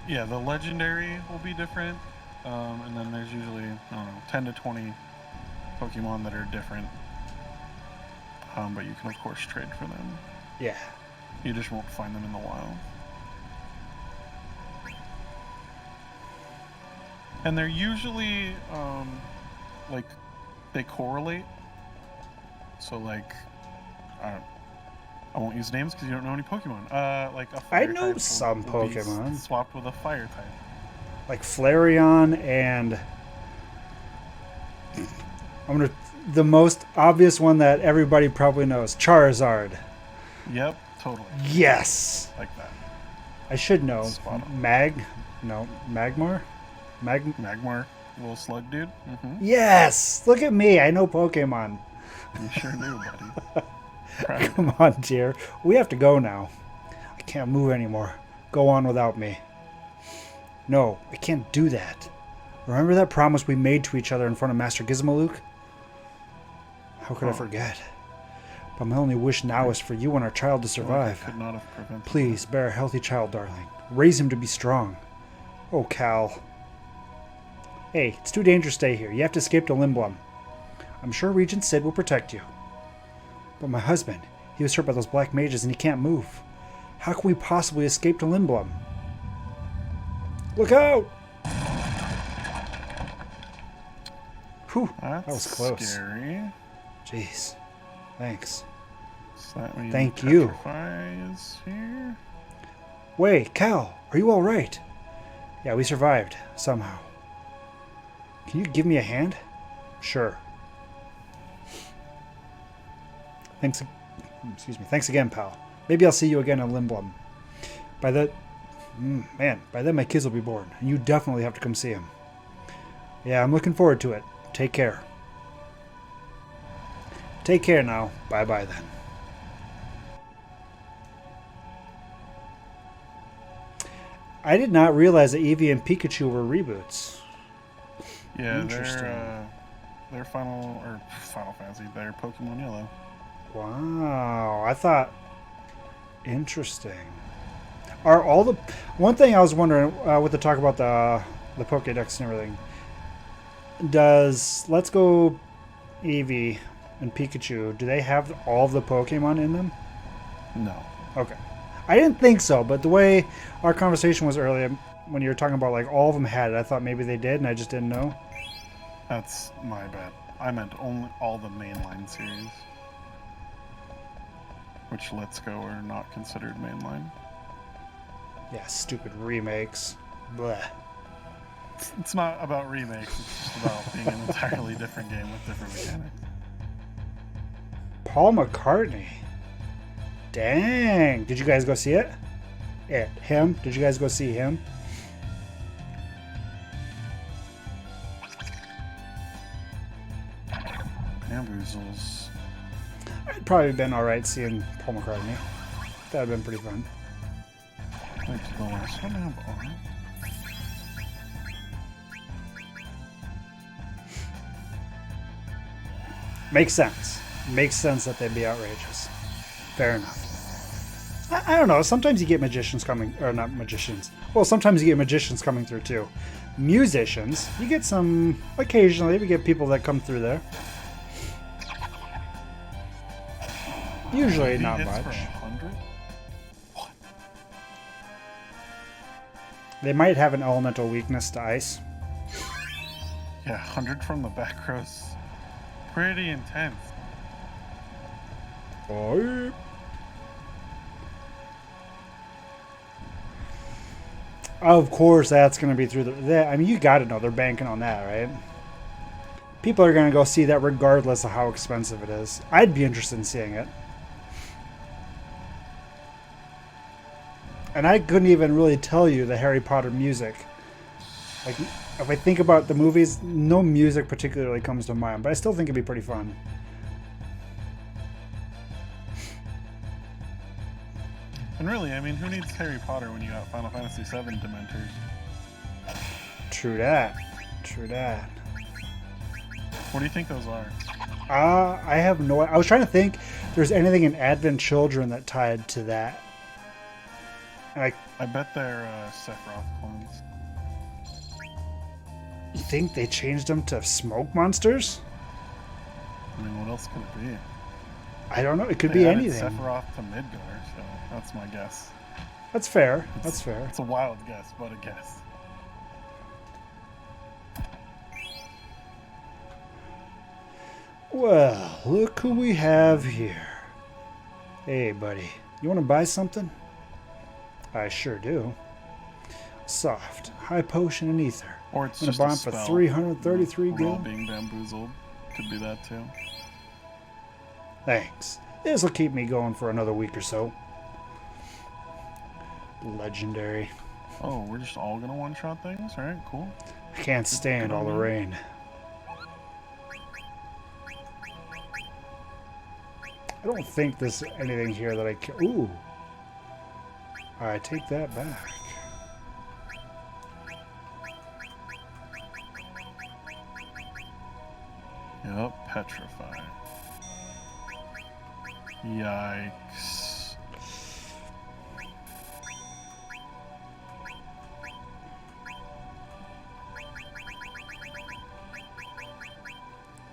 Yeah, the legendary will be different, and then there's usually, I don't know, 10 to 20 Pokemon that are different. But you can of course trade for them. Yeah. You just won't find them in the wild. And they're usually like they correlate. So like I won't use names because you don't know any Pokemon. Like a I fire know type some will be Pokemon. swapped with a fire type. Like Flareon and the most obvious one that everybody probably knows, Charizard. Yep, totally. Yes. Like that. I should know. Spot on. Magmar? Magmar, little slug dude. Mm-hmm. Yes. Look at me. I know Pokemon. You sure do, buddy. Proud. Come on, dear. We have to go now. I can't move anymore. Go on without me. No, I can't do that. Remember that promise we made to each other in front of Master Gizmaluke? How could I forget? But my only wish now is for you and our child to survive. I could not have prevented Please, bear a healthy child, darling. Raise him to be strong. Oh, Cal. Hey, it's too dangerous to stay here. You have to escape to Limblum. I'm sure Regent Sid will protect you. But my husband, he was hurt by those black mages and he can't move. How can we possibly escape to Limblum? Look out! Whew, That's that was close. Scary. Jeez. Thanks. So that means Thank you. Petrify is here. Wait, Cal, are you alright? Yeah, we survived. Somehow. Can you give me a hand? Sure. Thanks. Excuse me. Thanks again, pal. Maybe I'll see you again in Limblum. By then my kids will be born, and you definitely have to come see them. Yeah, I'm looking forward to it. Take care. Take care now. Bye-bye then. I did not realize that Eevee and Pikachu were reboots. Yeah, Interesting. they're Final Fantasy. They're Pokemon Yellow. Wow, I thought interesting. Are all the one thing I was wondering with the talk about the Pokédex and everything? Does Let's Go Eevee and Pikachu, do they have all the Pokemon in them? No. Okay. I didn't think so, but the way our conversation was earlier, when you were talking about like all of them had it, I thought maybe they did, and I just didn't know. That's my bad. I meant only all the mainline series. Which Let's Go are not considered mainline. Yeah, stupid remakes. Bleh. It's not about remakes, it's just about being an entirely different game with different mechanics. Paul McCartney. Dang. Did you guys go see it? Him? Did you guys go see him? Bamboozles. It'd probably been alright seeing Paul McCartney. That'd have been pretty fun. Wait, did the last one have on? Makes sense. Makes sense that they'd be outrageous. Fair enough. I don't know. Sometimes you get magicians coming, or not magicians. Well, sometimes you get magicians coming through too. Musicians, you get some, occasionally, we get people that come through there. Usually not Hits much. for 100? What? They might have an elemental weakness to ice. Yeah, 100 from the back rows. Pretty intense. Oh. Of course, that's going to be through the. I mean, you got to know they're banking on that, right? People are going to go see that regardless of how expensive it is. I'd be interested in seeing it. And I couldn't even really tell you the Harry Potter music. Like, if I think about the movies, no music particularly comes to mind, but I still think it'd be pretty fun. And really, I mean, who needs Harry Potter when you got Final Fantasy VII Dementors? True that. True that. What do you think those are? I have no. I was trying to think if there's anything in Advent Children that tied to that. I bet they're Sephiroth clones. You think they changed them to smoke monsters? I mean, what else could it be? I don't know. It could They be added anything. Sephiroth to Midgar, so that's my guess. That's fair. That's fair. It's a wild guess, but a guess. Well, look who we have here. Hey, buddy. You want to buy something? I sure do. Soft, high potion, and ether. Or it's I'm just gonna buy a 'em for spell. 333 We're all gil. being bamboozled. Could be that too. Thanks. This'll keep me going for another week or so. Legendary. Oh, we're just all gonna one-shot things? Alright, cool. I can't stand all the rain. I don't think there's anything here that I can... Ooh. I take that back. Yep, petrify. Yikes.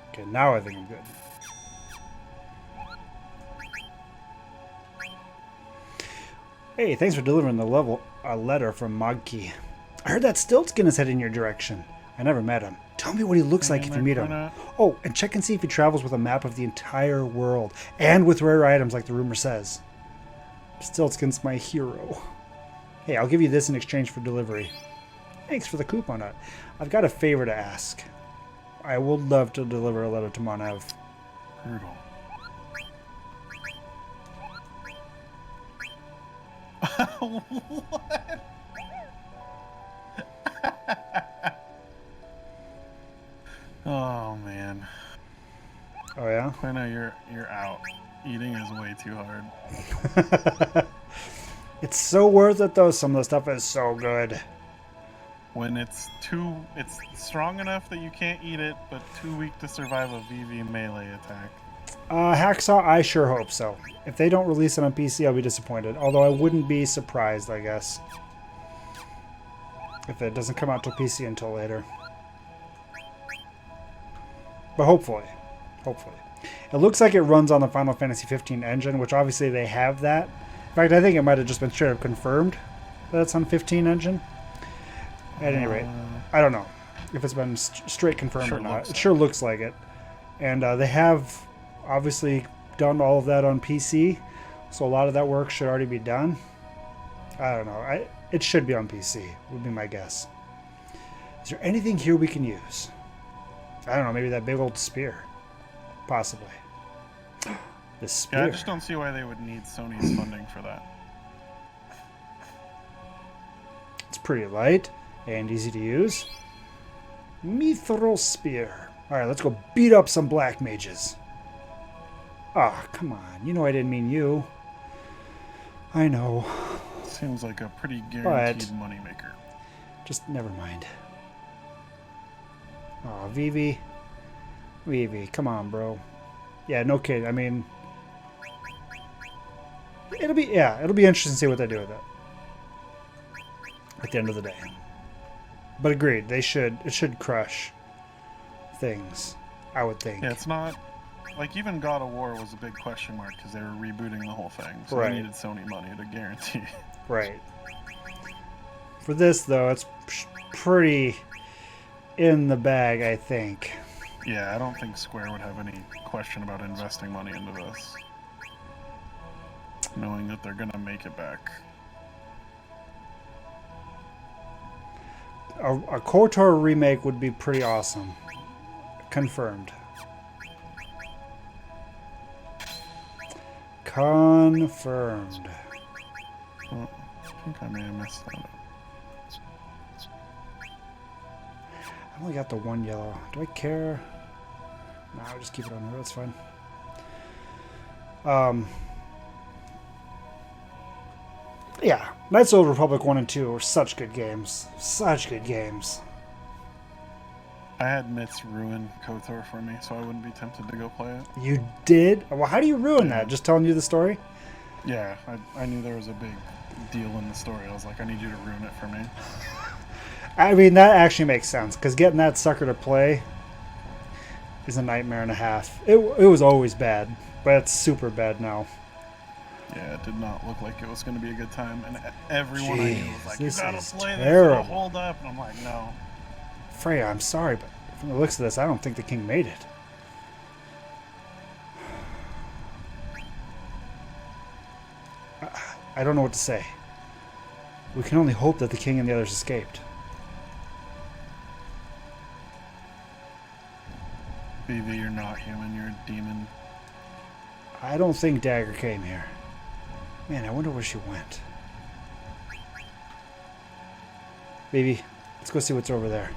Okay, now I think I'm good. Hey, thanks for delivering a letter from Mogki. I heard that Stiltskin is heading your direction. I never met him. Tell me what he looks like if you meet him. Oh, and check and see if he travels with a map of the entire world, and with rare items like the rumor says. Stiltskin's my hero. Hey, I'll give you this in exchange for delivery. Thanks for the coupon. I've got a favor to ask. I would love to deliver a letter to Monev. Brutal. What? Oh man. Oh yeah? Quina, you're out. Eating is way too hard. It's so worth it though. Some of the stuff is so good. When it's strong enough that you can't eat it, but too weak to survive a VV melee attack. Hacksaw, I sure hope so. If they don't release it on PC, I'll be disappointed. Although I wouldn't be surprised, I guess. If it doesn't come out to PC until later. But hopefully. Hopefully. It looks like it runs on the Final Fantasy 15 engine, which obviously they have that. In fact, I think it might have just been straight up confirmed that it's on 15 engine. At any rate, I don't know if it's been straight confirmed or not. It sure looks like it. And they have obviously done all of that on PC, so a lot of that work should already be done. I don't know. It should be on PC, would be my guess. Is there anything here we can use? I don't know, maybe that big old spear. Possibly. This spear. Yeah, I just don't see why they would need Sony's funding for that. It's pretty light and easy to use. Mithril spear. Alright, let's go beat up some black mages. Ah, come on. You know I didn't mean you. I know. Seems like a pretty guaranteed moneymaker. Just never mind. Oh, Vivi. Vivi, come on, bro. Yeah, no kidding. I mean, it'll be interesting to see what they do with it at the end of the day. But agreed, it should crush things, I would think. Yeah, it's not like even God of War was a big question mark because they were rebooting the whole thing, so right. They needed Sony money to guarantee. Right. For this though, it's pretty in the bag, I think. Yeah, I don't think Square would have any question about investing money into this, knowing that they're gonna make it back. A KOTOR remake would be pretty awesome. Confirmed. Confirmed. Well, I think I may have messed that up. I only got the one yellow. Do I care? No, I'll just keep it on there. That's fine. Yeah, Knights of the Old Republic 1 and 2 are such good games. Such good games. I had Mitz ruin KOTOR for me, so I wouldn't be tempted to go play it. You did? Well, how do you ruin that? Just telling you the story? Yeah, I knew there was a big deal in the story. I was like, I need you to ruin it for me. I mean, that actually makes sense, because getting that sucker to play is a nightmare and a half. It was always bad, but it's super bad now. Yeah, it did not look like it was going to be a good time, and everyone I knew was like, "You this gotta is play this, terrible. it'll hold up," and I'm like, "No." Freya, I'm sorry, but from the looks of this, I don't think the king made it. I don't know what to say. We can only hope that the king and the others escaped. Vivi, you're not human, you're a demon. I don't think Dagger came here. Man, I wonder where she went. Baby, let's go see what's over there.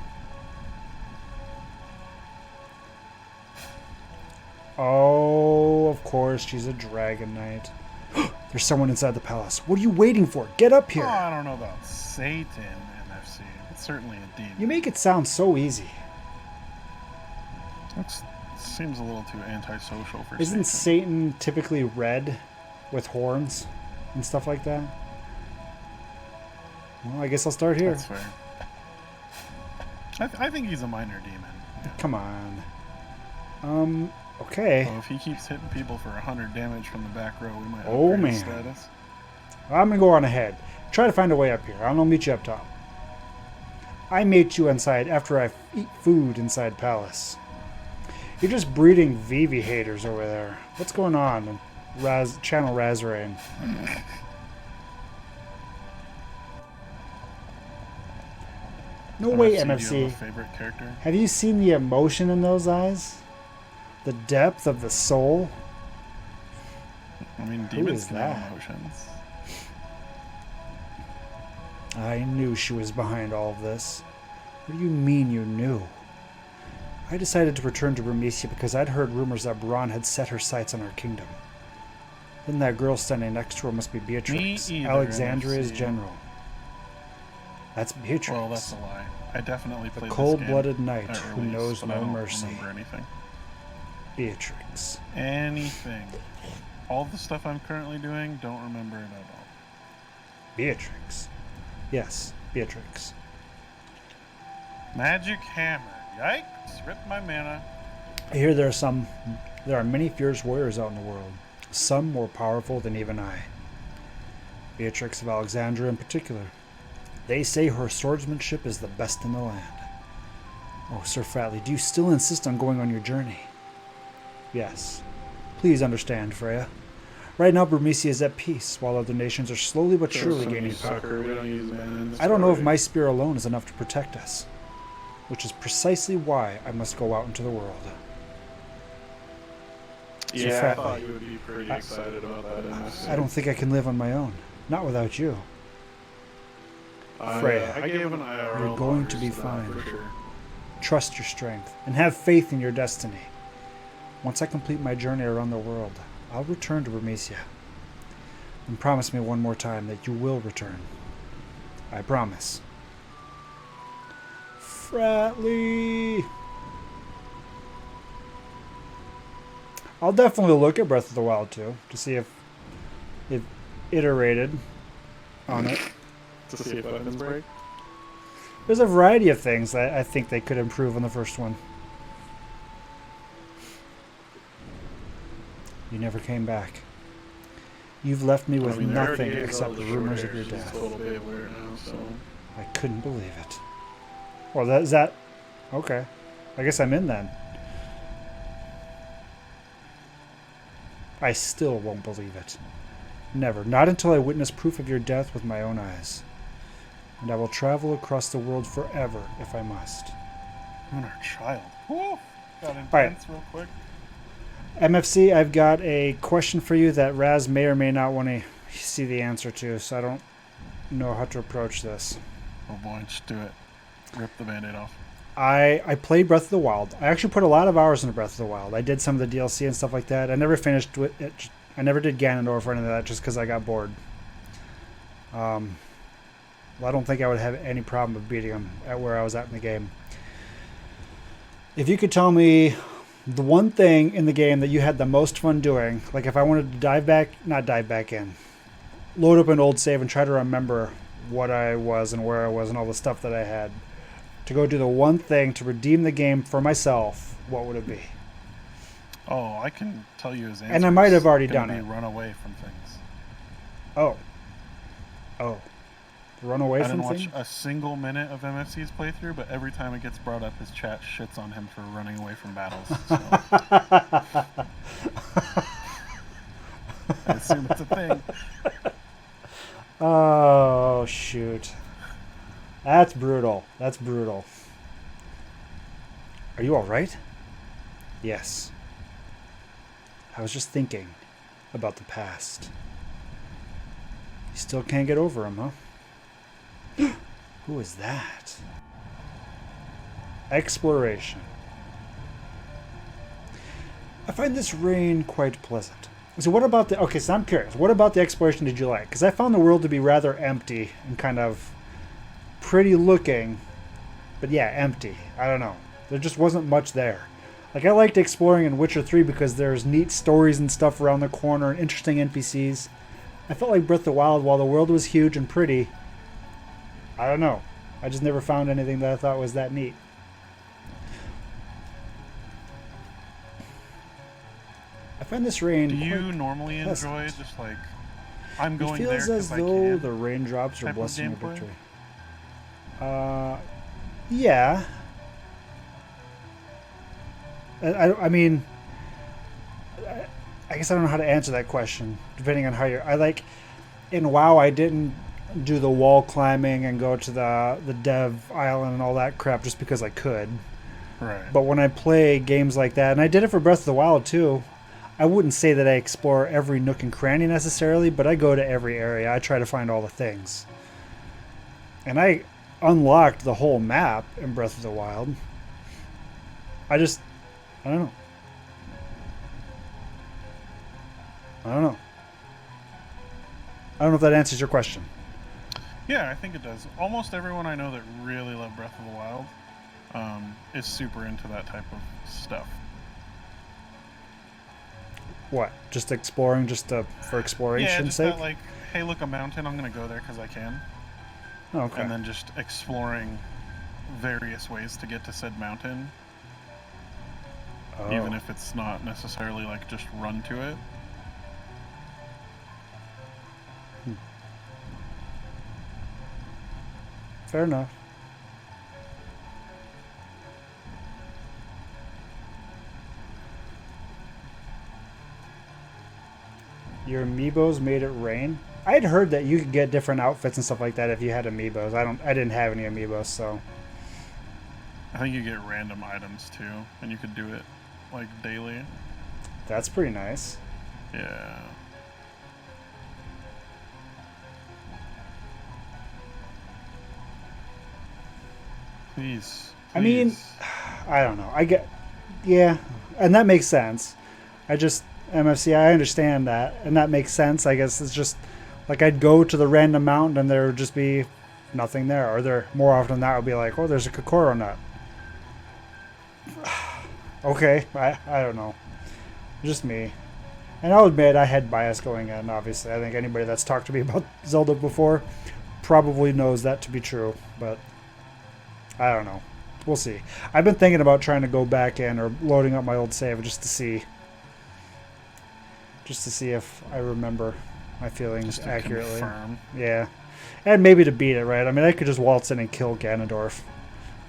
Oh, of course, she's a dragon knight. There's someone inside the palace. What are you waiting for? Get up here. Oh, I don't know about Satan, MFC. It's certainly a demon. You make it sound so easy. It seems a little too antisocial for Isn't Satan. Satan typically red with horns and stuff like that? Well, I guess I'll start here. That's fair. I think he's a minor demon. Yeah. Come on. Okay. Well, if he keeps hitting people for 100 damage from the back row, we might Oh, upgrade his man. status. I'm going to go on ahead. Try to find a way up here. I'll meet you up top. I meet you inside after I eat food inside palace. You're just breeding Vivi haters over there. What's going on? Channel Razrain. No way, Do you have MFC. a favorite character? Have you seen the emotion in those eyes? The depth of the soul? I mean, Who demons is can that? have emotions. I knew she was behind all of this. What do you mean you knew? I decided to return to Bermesia because I'd heard rumors that Braun had set her sights on our kingdom. Then that girl standing next to her must be Beatrix, Me either, Alexandria's NFC. general. That's Beatrix. Well, that's a lie. I definitely The played cold-blooded this game knight at who release, knows but no I don't mercy. remember anything. Beatrix. Anything. All the stuff I'm currently doing, don't remember it at all. Beatrix. Yes, Beatrix. Magic hammer. Yikes! Ripped my mana. I hear there are many fierce warriors out in the world, some more powerful than even I. Beatrix of Alexandria in particular. They say her swordsmanship is the best in the land. Oh, Sir Fratley, do you still insist on going on your journey? Yes. Please understand, Freya. Right now, Bermesia is at peace, while other nations are slowly but surely gaining power. We don't use mana in this I don't know if story. my spear alone is enough to protect us, which is precisely why I must go out into the world. Yeah, Sir I thought Fratley, you would be pretty excited about that. MSC. I don't think I can live on my own. Not without you. Freya, I gave an IRL. you're going to be bonkers that, fine. for sure. Trust your strength, and have faith in your destiny. Once I complete my journey around the world, I'll return to Bermesia. And promise me one more time that you will return. I promise. Fratley! I'll definitely look at Breath of the Wild too, to see if it iterated on it. To see if weapons break. There's a variety of things that I think they could improve on the first one. You never came back. You've left me with nothing except the rumors of your death. Totally aware now, so. I couldn't believe it. Well, is that... Okay. I guess I'm in then. I still won't believe it. Never. Not until I witness proof of your death with my own eyes. And I will travel across the world forever if I must. I'm our child. Woo! Got intense right. real quick. MFC, I've got a question for you that Raz may or may not want to see the answer to, so I don't know how to approach this. Oh boy, just do it. Rip the band-aid off. I played Breath of the Wild. I actually put a lot of hours into Breath of the Wild. I did some of the DLC and stuff like that. I never finished with it. I never did Ganondorf or any of that just because I got bored. Well, I don't think I would have any problem with beating him at where I was at in the game. If you could tell me the one thing in the game that you had the most fun doing, like if I wanted to not dive back in, load up an old save and try to remember what I was and where I was and all the stuff that I had, to go do the one thing to redeem the game for myself, what would it be? Oh, I can tell you his answer. And I might have already It's done gonna it. be run away from things. Oh. Run away I from didn't watch things? a single minute of MFC's playthrough, but every time it gets brought up, his chat shits on him for running away from battles. So. I assume it's a thing. Oh, shoot. That's brutal. That's brutal. Are you all right? Yes. I was just thinking about the past. You still can't get over him, huh? Who is that? Exploration. I find this rain quite pleasant. So what about the... Okay, so I'm curious. What about the exploration did you like? Because I found the world to be rather empty and kind of pretty looking. But yeah, empty. I don't know. There just wasn't much there. Like, I liked exploring in Witcher 3 because there's neat stories and stuff around the corner and interesting NPCs. I felt like Breath of the Wild, while the world was huge and pretty, I don't know. I just never found anything that I thought was that neat. I find this rain. Do you normally pleasant. enjoy just like I'm going it there feels as because I though can? the raindrops are type of blessing your gameplay? victory. Yeah. I mean, I guess I don't know how to answer that question, depending on how you're... I like... In WoW, I didn't do the wall climbing and go to the dev island and all that crap just because I could. Right. But when I play games like that, and I did it for Breath of the Wild too, I wouldn't say that I explore every nook and cranny necessarily, but I go to every area. I try to find all the things. And I unlocked the whole map in Breath of the Wild. I don't know. I don't know. I don't know if that answers your question. Yeah, I think it does. Almost everyone I know that really love Breath of the Wild is super into that type of stuff. What? Just exploring, for exploration's just sake? that, like, hey, look, a mountain, I'm going to go there because I can. Okay. And then just exploring various ways to get to said mountain. Oh. Even if it's not necessarily, like, just run to it. Fair enough. Your amiibos made it rain? I had heard that you could get different outfits and stuff like that if you had amiibos. I didn't have any amiibos, so... I think you get random items, too. And you could do it, like, daily. That's pretty nice. Yeah. Please. I mean, I don't know. Yeah, and that makes sense. MFC, I understand that, and that makes sense. I guess it's just, like, I'd go to the random mountain and there would just be nothing there. Or there, more often than that, would be like, oh, there's a Kokoro nut. Okay, I don't know. Just me. And I'll admit, I had bias going in, obviously. I think anybody that's talked to me about Zelda before probably knows that to be true, but I don't know. We'll see. I've been thinking about trying to go back in or loading up my old save just to see if I remember my feelings just to accurately. Confirm. Yeah. And maybe to beat it, right? I mean, I could just waltz in and kill Ganondorf.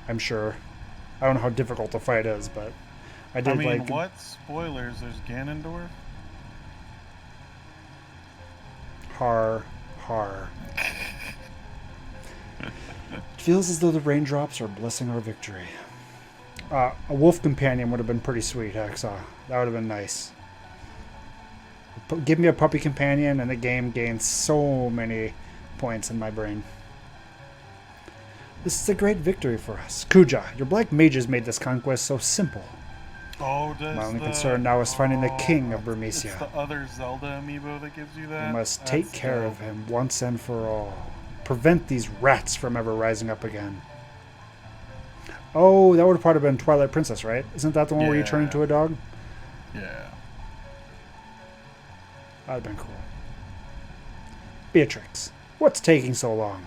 I'm sure. I don't know how difficult the fight is, but I did like... what? Spoilers, there's Ganondorf? Har. It feels as though the raindrops are blessing our victory. A wolf companion would have been pretty sweet, Hacksaw. That would have been nice. Give me a puppy companion and the game gains so many points in my brain. This is a great victory for us. Kuja, your black mages made this conquest so simple. Oh, My only concern now is finding the king of Burmecia. It's the other Zelda amiibo that gives you that? We must take care of him once and for all. Prevent these rats from ever rising up again. Oh, that would have probably been Twilight Princess, right? Isn't that the one where you turn into a dog? Yeah. That'd have been cool. Beatrix, what's taking so long?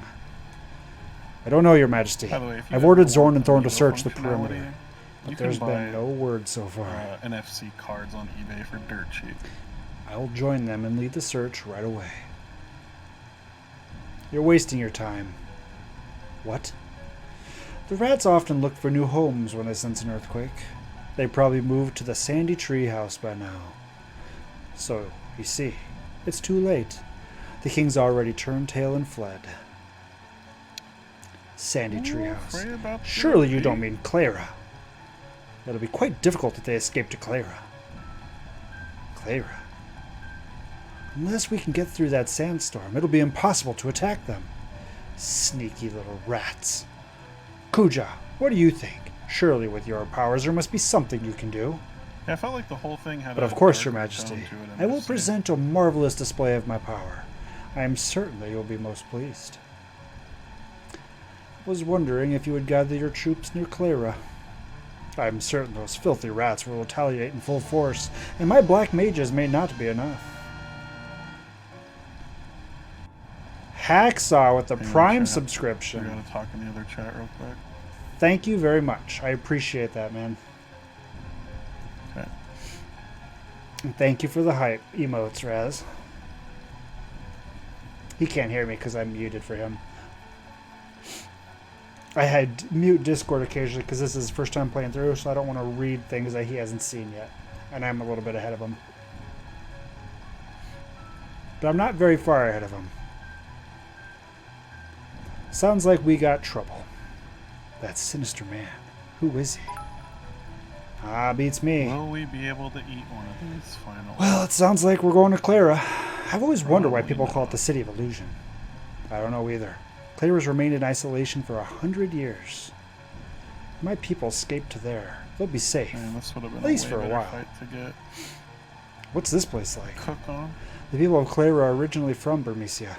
I don't know, Your Majesty. By the way, if you I've ever ordered want Zorn and Thorn to amiibo search the functionality, perimeter, but you there's can been buy no word so far. NFC cards on eBay for dirt cheap. I'll join them and lead the search right away. You're wasting your time. What? The rats often look for new homes when they sense an earthquake. They probably moved to the sandy tree house by now. So, you see, it's too late. The king's already turned tail and fled. Sandy Treehouse. Surely you don't mean Clara. It'll be quite difficult if they escape to Clara. Clara? Unless we can get through that sandstorm, it'll be impossible to attack them. Sneaky little rats. Kuja, what do you think? Surely with your powers there must be something you can do. Yeah, I felt like the whole thing had. But of course, Your Majesty, I will present a marvelous display of my power. I am certain that you'll be most pleased. I was wondering if you would gather your troops near Clara. I am certain those filthy rats will retaliate in full force, and my black mages may not be enough. Hacksaw with the Prime subscription. We're gonna talk in the other chat real quick. Thank you very much. I appreciate that, man. Okay. And thank you for the hype emotes, Raz. He can't hear me because I'm muted for him. I had mute Discord occasionally because this is his first time playing through, so I don't want to read things that he hasn't seen yet. And I'm a little bit ahead of him. But I'm not very far ahead of him. Sounds like we got trouble. That sinister man. Who is he? Ah, beats me. Will we be able to eat one of these finally? Well, it sounds like we're going to Clara. I've always wondered why people call it the City of Illusion. I don't know either. Clara's remained in isolation for 100 years. My people escaped to there. They'll be safe. Man, this would have been at least a for a while. fight to get What's this place like? cook on. The people of Clara are originally from Burmecia.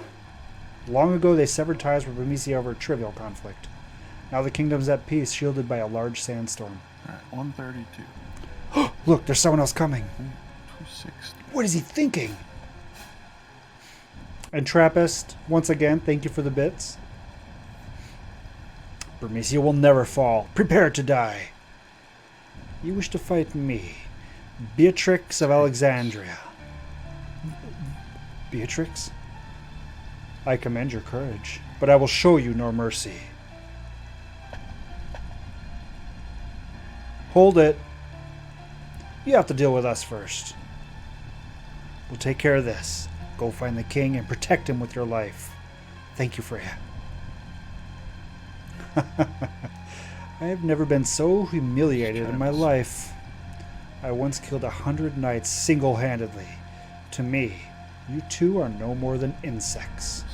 Long ago, they severed ties with Burmecia over a trivial conflict. Now the kingdom's at peace, shielded by a large sandstorm. Alright, 132. Look, there's someone else coming. 260. What is he thinking? And Trappist, once again, thank you for the bits. Burmecia will never fall. Prepare to die. You wish to fight me, Beatrix of Alexandria. Beatrix? I commend your courage, but I will show you no mercy. Hold it. You have to deal with us first. We'll take care of this. Go find the king and protect him with your life. Thank you, Freya. I have never been so humiliated in my life. I once killed 100 knights single-handedly. To me, you two are no more than insects.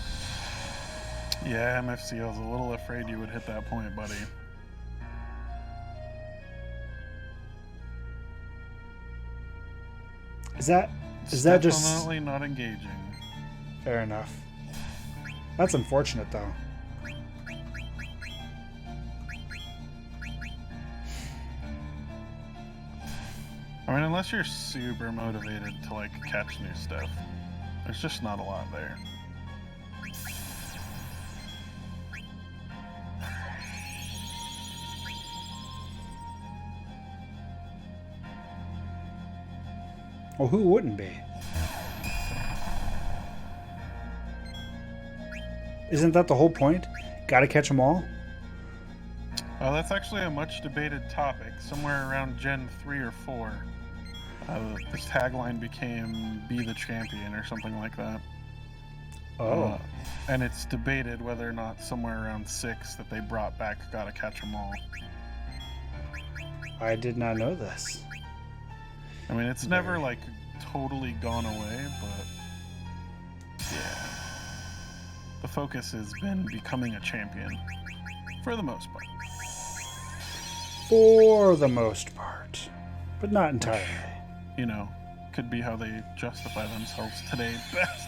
Yeah, MFC, I was a little afraid you would hit that point, buddy. Is that just definitely not engaging? Fair enough. That's unfortunate, though. I mean, unless you're super motivated to, like, catch new stuff, there's just not a lot there. Well, who wouldn't be? Isn't that the whole point? Gotta catch them all? Oh, that's actually a much debated topic. Somewhere around Gen 3 or 4, the tagline became "Be the champion" or something like that. Oh. And it's debated whether or not somewhere around 6 that they brought back "Gotta Catch 'Em All." I did not know this. I mean, it's never like totally gone away, but yeah, the focus has been becoming a champion for the most part. For the most part, but not entirely. You know, could be how they justify themselves today best.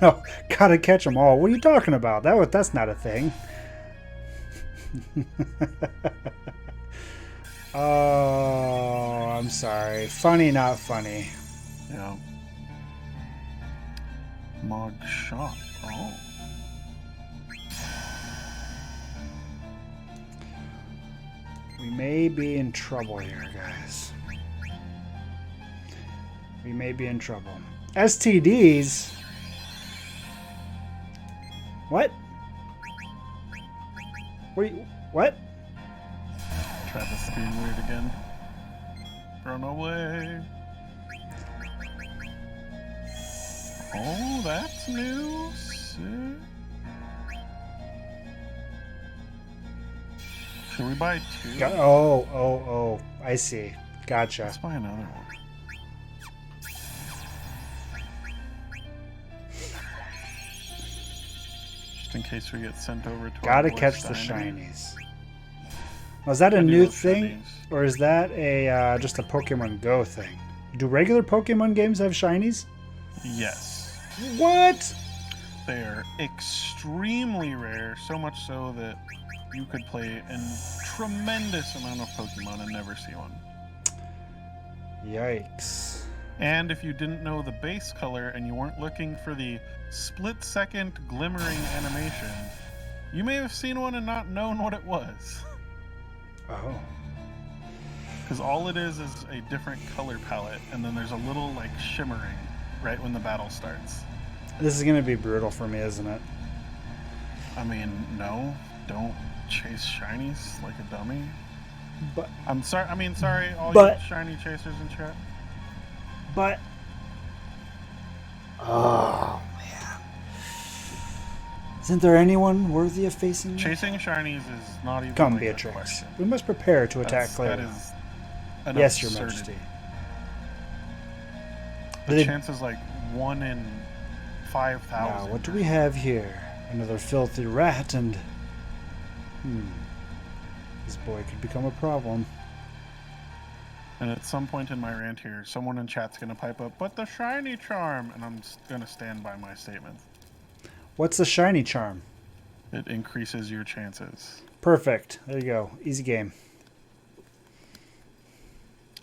No, gotta catch them all. What are you talking about? That's not a thing. Oh, I'm sorry. Funny, not funny. Yeah. Mod shop. Oh. We may be in trouble here, guys. We may be in trouble. STDs? What? What? Travis being weird again. Run away. Oh, that's new. Sick. Should we buy two? Oh. I see. Gotcha. Let's buy another one. Just in case we get sent over to Gotta our catch the shiny. shinies. Was that a I do new love thing? shinies. Or is that a just a Pokemon Go thing? Do regular Pokemon games have shinies? Yes. What? They are extremely rare, so much so that you could play a tremendous amount of Pokemon and never see one. Yikes. And if you didn't know the base color and you weren't looking for the split-second glimmering animation, you may have seen one and not known what it was. Oh. Because all it is a different color palette, and then there's a little, like, shimmering right when the battle starts. This is going to be brutal for me, isn't it? I mean, no, don't chase shinies like a dummy. But I'm sorry, sorry, all But- you shiny chasers in chat. But... Oh, man. Isn't there anyone worthy of facing me? Chasing shinies is not even Come, like a Beatrix. question. We must prepare to attack That Claire. is an Yes, Your absurdity. Majesty. The Did- chance is like 1 in 5,000. Now, what do we have here? Another filthy rat and... This boy could become a problem. And at some point in my rant here, someone in chat's going to pipe up, but the shiny charm! And I'm going to stand by my statement. What's the shiny charm? It increases your chances. Perfect. There you go. Easy game.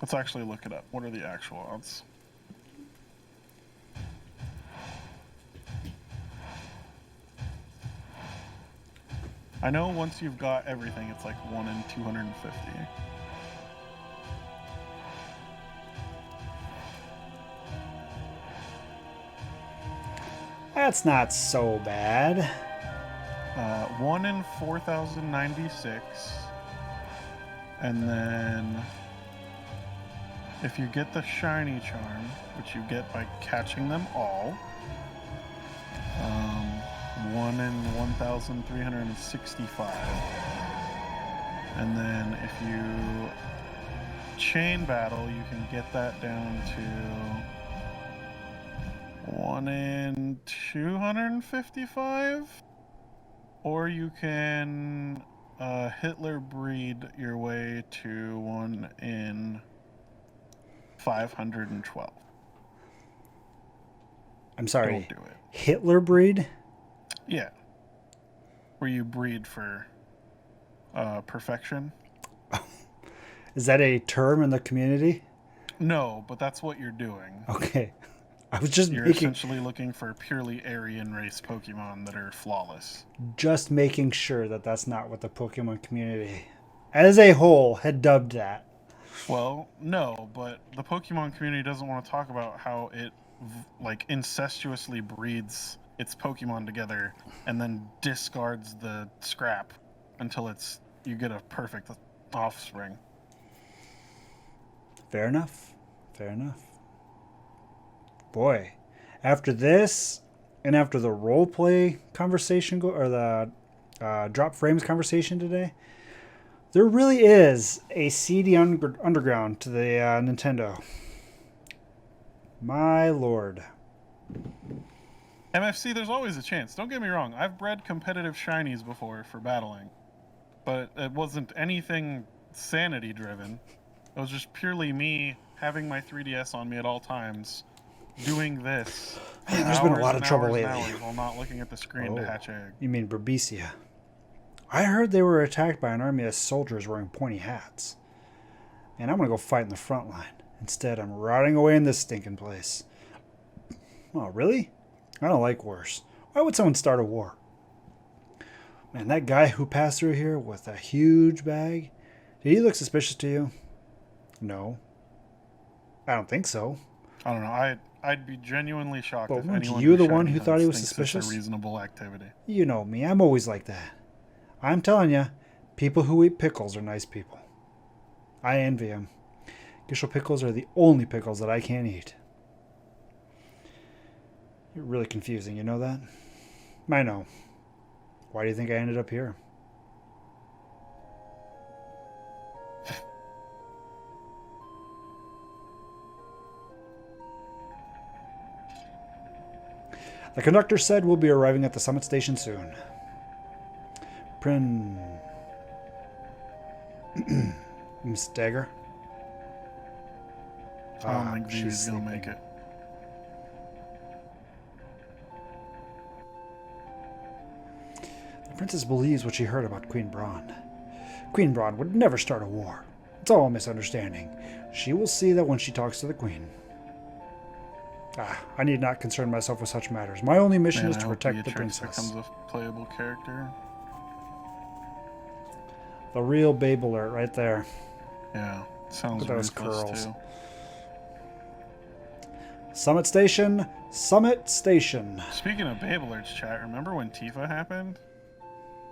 Let's actually look it up. What are the actual odds? I know once you've got everything, it's like 1 in 250. That's not so bad. 1 in 4,096. And then if you get the shiny charm, which you get by catching them all, 1 in 1,365. And then if you chain battle, you can get that down to 1 in 255. Or you can Hitler breed your way to 1 in 512. I'm sorry. Don't do it. Hitler breed? Yeah. Where you breed for perfection. Is that a term in the community? No, but that's what you're doing. Okay. I was just You're essentially looking for purely Aryan race Pokemon that are flawless. making sure that that's not what the Pokemon community as a whole had dubbed that. Well, no, but the Pokemon community doesn't want to talk about how it like incestuously breeds its Pokemon together and then discards the scrap until you get a perfect offspring. Fair enough. Fair enough. Boy, after this and after the roleplay conversation or the drop frames conversation today, there really is a seedy underground to the Nintendo. My lord. MFC, there's always a chance. Don't get me wrong. I've bred competitive shinies before for battling, but it wasn't anything sanity driven. It was just purely me having my 3DS on me at all times, doing this. Man, there's been a lot of trouble lately. While not looking at the screen to hatch egg. You mean Berbicia? I heard they were attacked by an army of soldiers wearing pointy hats. And I'm going to go fight in the front line. Instead, I'm rotting away in this stinking place. Oh, really? I don't like wars. Why would someone start a war? Man, that guy who passed through here with a huge bag Did he look suspicious to you? No. I don't think so. I don't know. I'd be genuinely shocked But if weren't anyone you who the one shiny who thought he was hunts thinks suspicious? It's a reasonable activity. You know me. I'm always like that. I'm telling you, people who eat pickles are nice people. I envy them. Gishel pickles are the only pickles that I can't eat. You're really confusing, you know that? I know. Why do you think I ended up here? The conductor said we'll be arriving at the summit station soon. Miss Dagger? I don't think Vivi's gonna make it. The princess believes what she heard about Queen Braun. Queen Braun would never start a war. It's all a misunderstanding. She will see that when she talks to the queen. I need not concern myself with such matters. My only mission is to protect the princess. Becomes a playable character. The real babe alert right there. Yeah, sounds Look at those ruthless, curls. too. Summit Station. Summit Station. Speaking of babe alerts, chat, remember when Tifa happened?